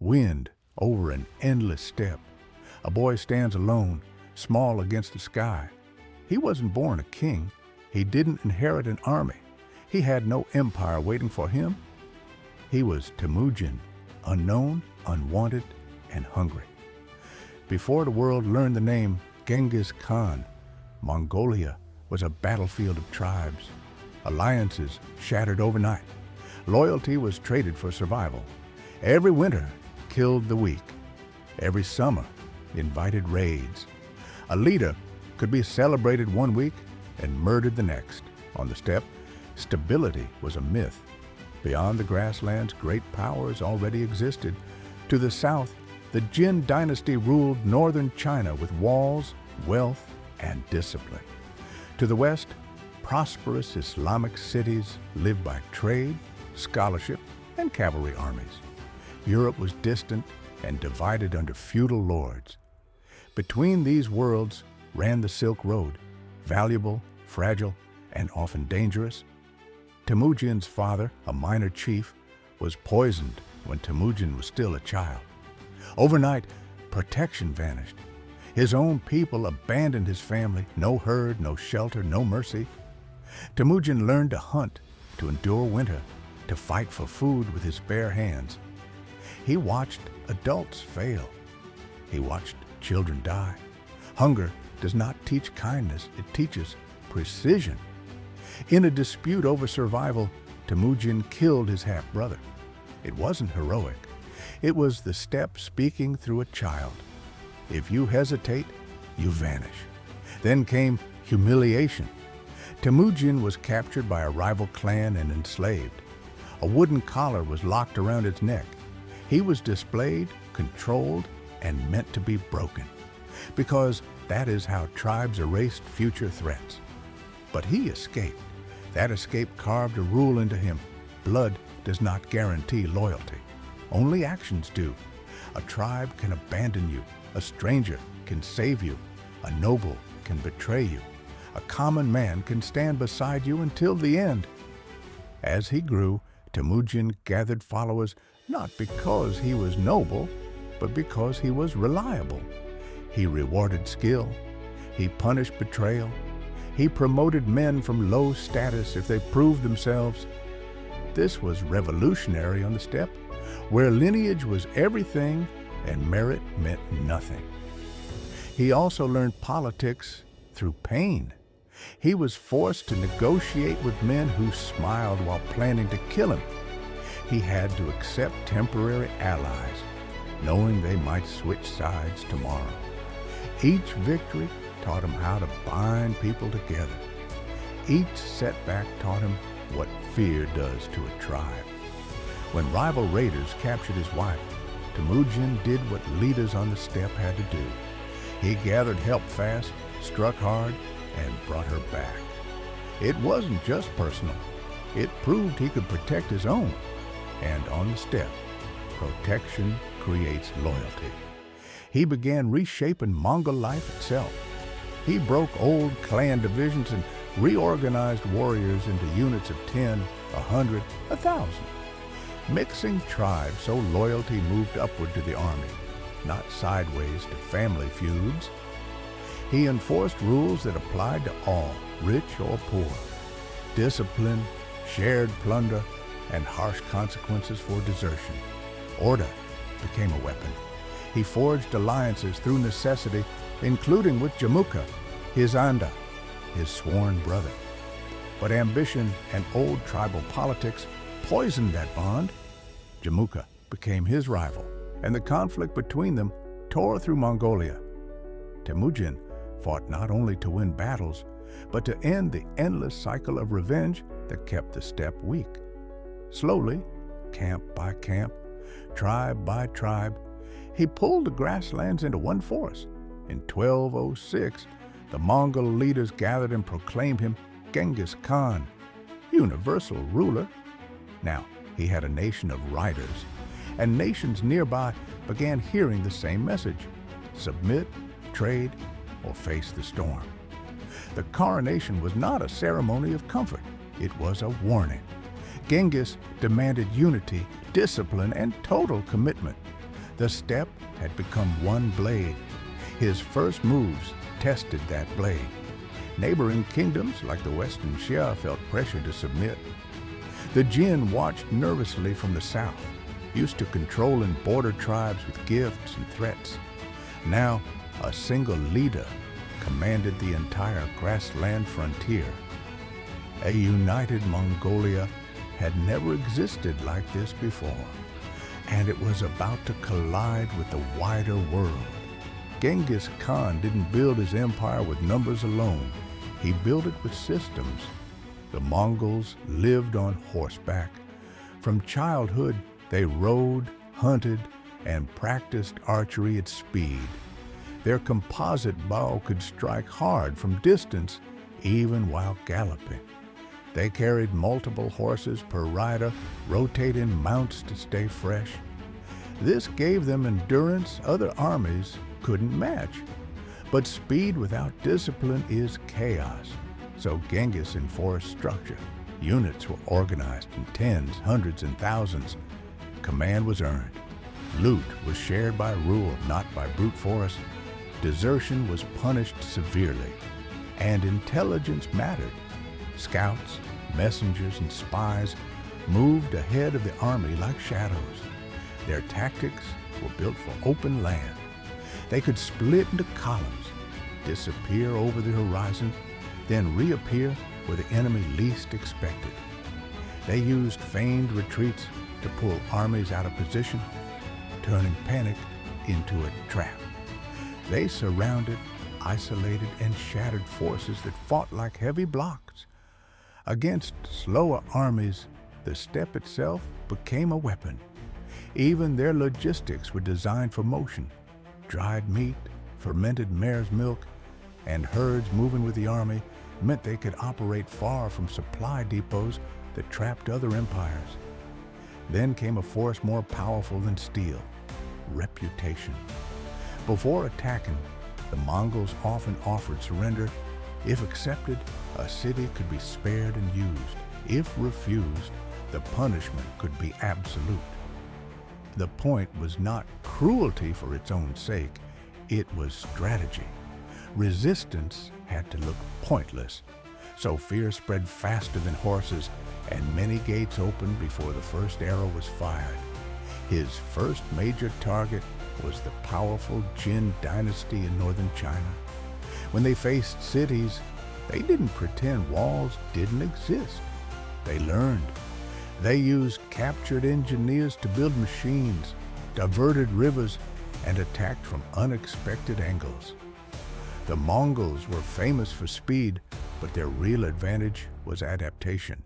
Wind over an endless steppe. A boy stands alone, small against the sky. He wasn't born a king. He didn't inherit an army. He had no empire waiting for him. He was Temujin, unknown, unwanted, and hungry. Before the world learned the name Genghis Khan, Mongolia was a battlefield of tribes. Alliances shattered overnight. Loyalty was traded for survival. Every winter killed the weak. Every summer invited raids. A leader could be celebrated one week and murdered the next. On the steppe, stability was a myth. Beyond the grasslands, great powers already existed. To the south, the Jin Dynasty ruled northern China with walls, wealth, and discipline. To the west, prosperous Islamic cities lived by trade, scholarship, and cavalry armies. Europe was distant and divided under feudal lords. Between these worlds ran the Silk Road, valuable, fragile, and often dangerous. Temujin's father, a minor chief, was poisoned when Temujin was still a child. Overnight, protection vanished. His own people abandoned his family. No herd, no shelter, no mercy. Temujin learned to hunt, to endure winter, to fight for food with his bare hands. He watched adults fail. He watched children die. Hunger does not teach kindness, it teaches precision. In a dispute over survival, Temujin killed his half-brother. It wasn't heroic. It was the steppe speaking through a child. If you hesitate, you vanish. Then came humiliation. Temujin was captured by a rival clan and enslaved. A wooden collar was locked around his neck. He was displayed, controlled, and meant to be broken, because that is how tribes erased future threats. But he escaped. That escape carved a rule into him. Blood does not guarantee loyalty. Only actions do. A tribe can abandon you. A stranger can save you. A noble can betray you. A common man can stand beside you until the end. As he grew, Temujin gathered followers not because he was noble, but because he was reliable. He rewarded skill. He punished betrayal. He promoted men from low status if they proved themselves. This was revolutionary on the steppe, where lineage was everything and merit meant nothing. He also learned politics through pain. He was forced to negotiate with men who smiled while planning to kill him. He had to accept temporary allies, knowing they might switch sides tomorrow. Each victory taught him how to bind people together. Each setback taught him what fear does to a tribe. When rival raiders captured his wife, Temujin did what leaders on the steppe had to do. He gathered help fast, struck hard, and brought her back. It wasn't just personal. It proved he could protect his own. And on the steppe, protection creates loyalty. He began reshaping Mongol life itself. He broke old clan divisions and reorganized warriors into units of 10, 100, 1,000. Mixing tribes so loyalty moved upward to the army, not sideways to family feuds. He enforced rules that applied to all, rich or poor. Discipline, shared plunder, and harsh consequences for desertion. Order became a weapon. He forged alliances through necessity, including with Jamuka, his Anda, his sworn brother. But ambition and old tribal politics poisoned that bond. Jamuka became his rival, and the conflict between them tore through Mongolia. Temujin fought not only to win battles, but to end the endless cycle of revenge that kept the steppe weak. Slowly, camp by camp, tribe by tribe, he pulled the grasslands into one force. In 1206, the Mongol leaders gathered and proclaimed him Genghis Khan, universal ruler. Now, he had a nation of riders, and nations nearby began hearing the same message: submit, trade, or face the storm. The coronation was not a ceremony of comfort. It was a warning. Genghis demanded unity, discipline, and total commitment. The steppe had become one blade. His first moves tested that blade. Neighboring kingdoms like the Western Xia felt pressure to submit. The Jin watched nervously from the south, used to controlling border tribes with gifts and threats. Now, a single leader commanded the entire grassland frontier. A united Mongolia had never existed like this before, and it was about to collide with the wider world. Genghis Khan didn't build his empire with numbers alone. He built it with systems. The Mongols lived on horseback. From childhood, they rode, hunted, and practiced archery at speed. Their composite bow could strike hard from distance, even while galloping. They carried multiple horses per rider, rotating mounts to stay fresh. This gave them endurance other armies couldn't match. But speed without discipline is chaos. So Genghis enforced structure. Units were organized in tens, hundreds, and thousands. Command was earned. Loot was shared by rule, not by brute force. Desertion was punished severely. And intelligence mattered. Scouts, messengers, and spies moved ahead of the army like shadows. Their tactics were built for open land. They could split into columns, disappear over the horizon, then reappear where the enemy least expected. They used feigned retreats to pull armies out of position, turning panic into a trap. They surrounded, isolated, and shattered forces that fought like heavy blocks. Against slower armies, the steppe itself became a weapon. Even their logistics were designed for motion. Dried meat, fermented mare's milk, and herds moving with the army meant they could operate far from supply depots that trapped other empires. Then came a force more powerful than steel: reputation. Before attacking, the Mongols often offered surrender. If accepted, a city could be spared and used. If refused, the punishment could be absolute. The point was not cruelty for its own sake, it was strategy. Resistance had to look pointless, so fear spread faster than horses, and many gates opened before the first arrow was fired. His first major target was the powerful Jin Dynasty in northern China. When they faced cities, they didn't pretend walls didn't exist. They learned. They used captured engineers to build machines, diverted rivers, and attacked from unexpected angles. The Mongols were famous for speed, but their real advantage was adaptation.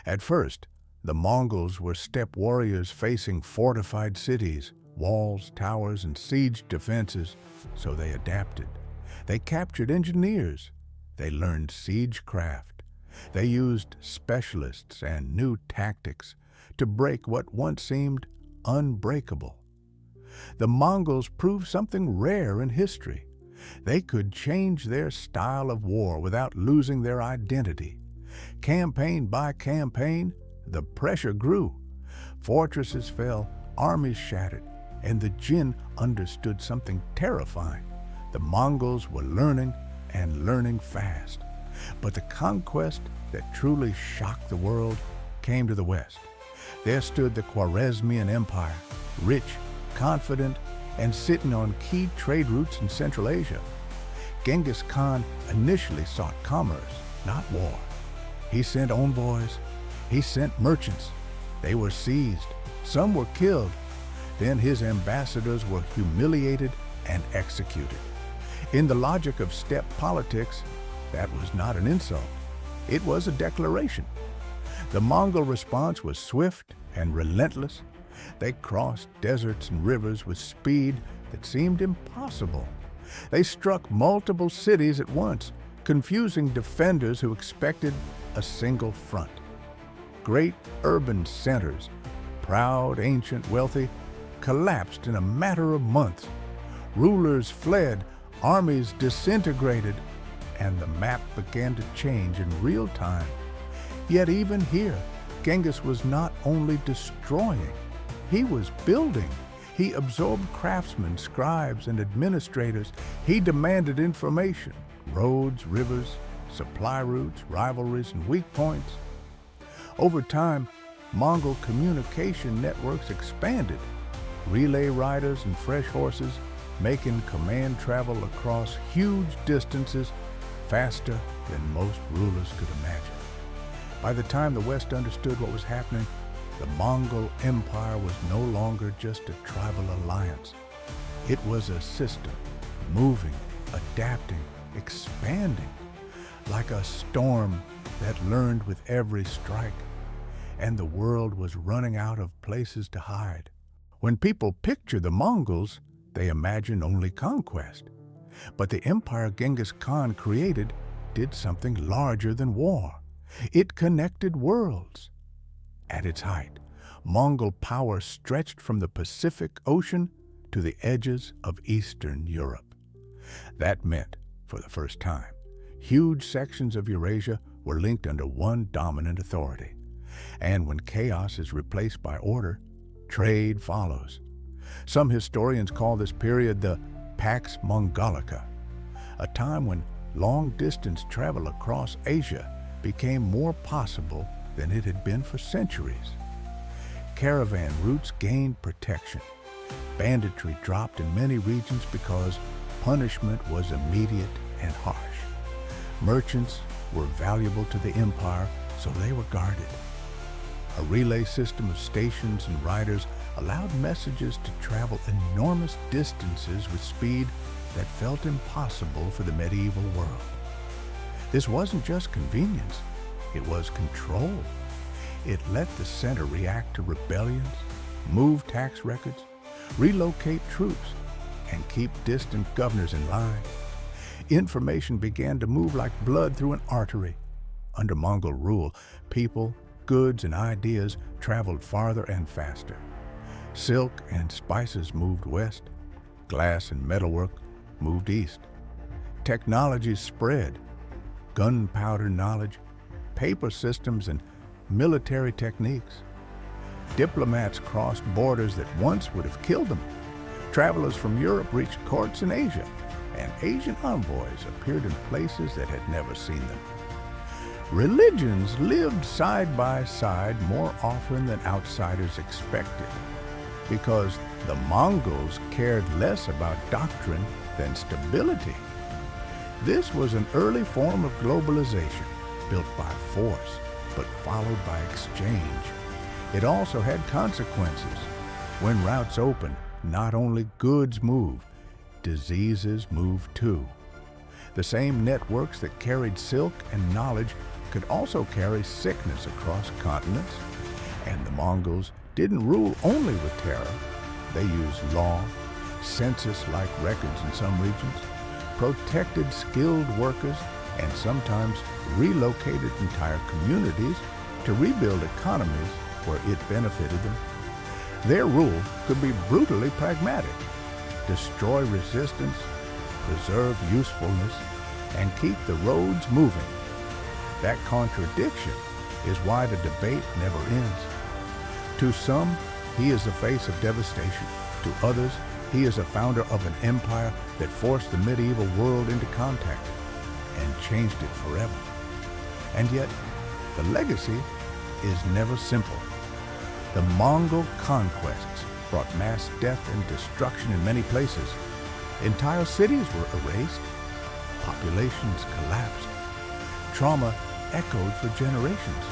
At first, the Mongols were steppe warriors facing fortified cities, walls, towers, and siege defenses, so they adapted. They captured engineers. They learned siegecraft. They used specialists and new tactics to break what once seemed unbreakable. The Mongols proved something rare in history. They could change their style of war without losing their identity. Campaign by campaign, the pressure grew. Fortresses fell, armies shattered, and the Jin understood something terrifying. The Mongols were learning, and learning fast. But the conquest that truly shocked the world came to the west. There stood the Khwarezmian Empire, rich, confident, and sitting on key trade routes in Central Asia. Genghis Khan initially sought commerce, not war. He sent envoys. He sent merchants. They were seized. Some were killed. Then his ambassadors were humiliated and executed. In the logic of steppe politics, that was not an insult. It was a declaration. The Mongol response was swift and relentless. They crossed deserts and rivers with speed that seemed impossible. They struck multiple cities at once, confusing defenders who expected a single front. Great urban centers, proud, ancient, wealthy, collapsed in a matter of months. Rulers fled, armies disintegrated, and the map began to change in real time. Yet even here, Genghis was not only destroying, he was building. He absorbed craftsmen, scribes, and administrators. He demanded information, roads, rivers, supply routes, rivalries, and weak points. Over time, Mongol communication networks expanded, relay riders and fresh horses making command travel across huge distances faster than most rulers could imagine. By the time the West understood what was happening, the Mongol Empire was no longer just a tribal alliance. It was a system, moving, adapting, expanding, like a storm that learned with every strike. And the world was running out of places to hide. When people picture the Mongols, they imagine only conquest. But the empire Genghis Khan created did something larger than war. It connected worlds. At its height, Mongol power stretched from the Pacific Ocean to the edges of Eastern Europe. That meant, for the first time, huge sections of Eurasia were linked under one dominant authority. And when chaos is replaced by order, trade follows. Some historians call this period the Pax Mongolica, a time when long-distance travel across Asia became more possible than it had been for centuries. Caravan routes gained protection. Banditry dropped in many regions because punishment was immediate and harsh. Merchants were valuable to the empire, so they were guarded. A relay system of stations and riders allowed messages to travel enormous distances with speed that felt impossible for the medieval world. This wasn't just convenience, it was control. It let the center react to rebellions, move tax records, relocate troops, and keep distant governors in line. Information began to move like blood through an artery. Under Mongol rule, people, goods, and ideas traveled farther and faster. Silk and spices moved west. Glass and metalwork moved east. Technologies spread. Gunpowder knowledge, paper systems, and military techniques. Diplomats crossed borders that once would have killed them. Travelers from Europe reached courts in Asia, and Asian envoys appeared in places that had never seen them. Religions lived side by side more often than outsiders expected, because the Mongols cared less about doctrine than stability. This was an early form of globalization, built by force, but followed by exchange. It also had consequences. When routes opened, not only goods moved, diseases moved too. The same networks that carried silk and knowledge could also carry sickness across continents. And the Mongols didn't rule only with terror. They used law, census-like records in some regions, protected skilled workers, and sometimes relocated entire communities to rebuild economies where it benefited them. Their rule could be brutally pragmatic: destroy resistance, preserve usefulness, and keep the roads moving. That contradiction is why the debate never ends. To some, he is the face of devastation. To others, he is a founder of an empire that forced the medieval world into contact and changed it forever. And yet, the legacy is never simple. The Mongol conquests brought mass death and destruction in many places. Entire cities were erased. Populations collapsed. Trauma echoed for generations.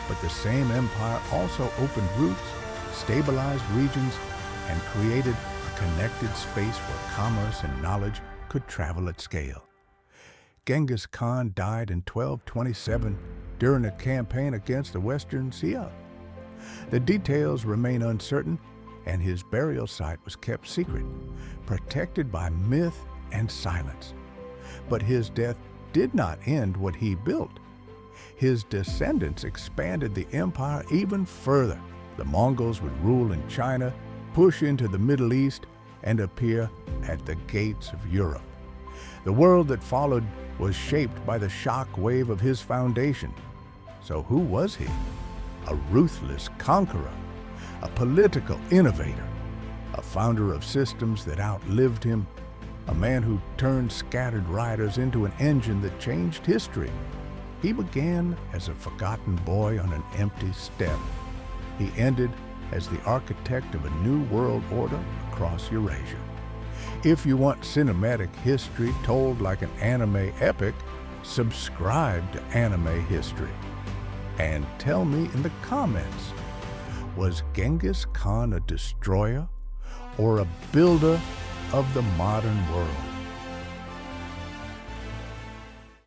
But the same empire also opened routes, stabilized regions, and created a connected space where commerce and knowledge could travel at scale. Genghis Khan died in 1227 during a campaign against the Western Xia. The details remain uncertain, and his burial site was kept secret, protected by myth and silence. But his death did not end what he built. His descendants expanded the empire even further. The Mongols would rule in China, push into the Middle East, and appear at the gates of Europe. The world that followed was shaped by the shock wave of his foundation. So who was he? A ruthless conqueror, a political innovator, a founder of systems that outlived him, a man who turned scattered riders into an engine that changed history. He began as a forgotten boy on an empty steppe. He ended as the architect of a new world order across Eurasia. If you want cinematic history told like an anime epic, subscribe to Anime History. And tell me in the comments, was Genghis Khan a destroyer or a builder of the modern world?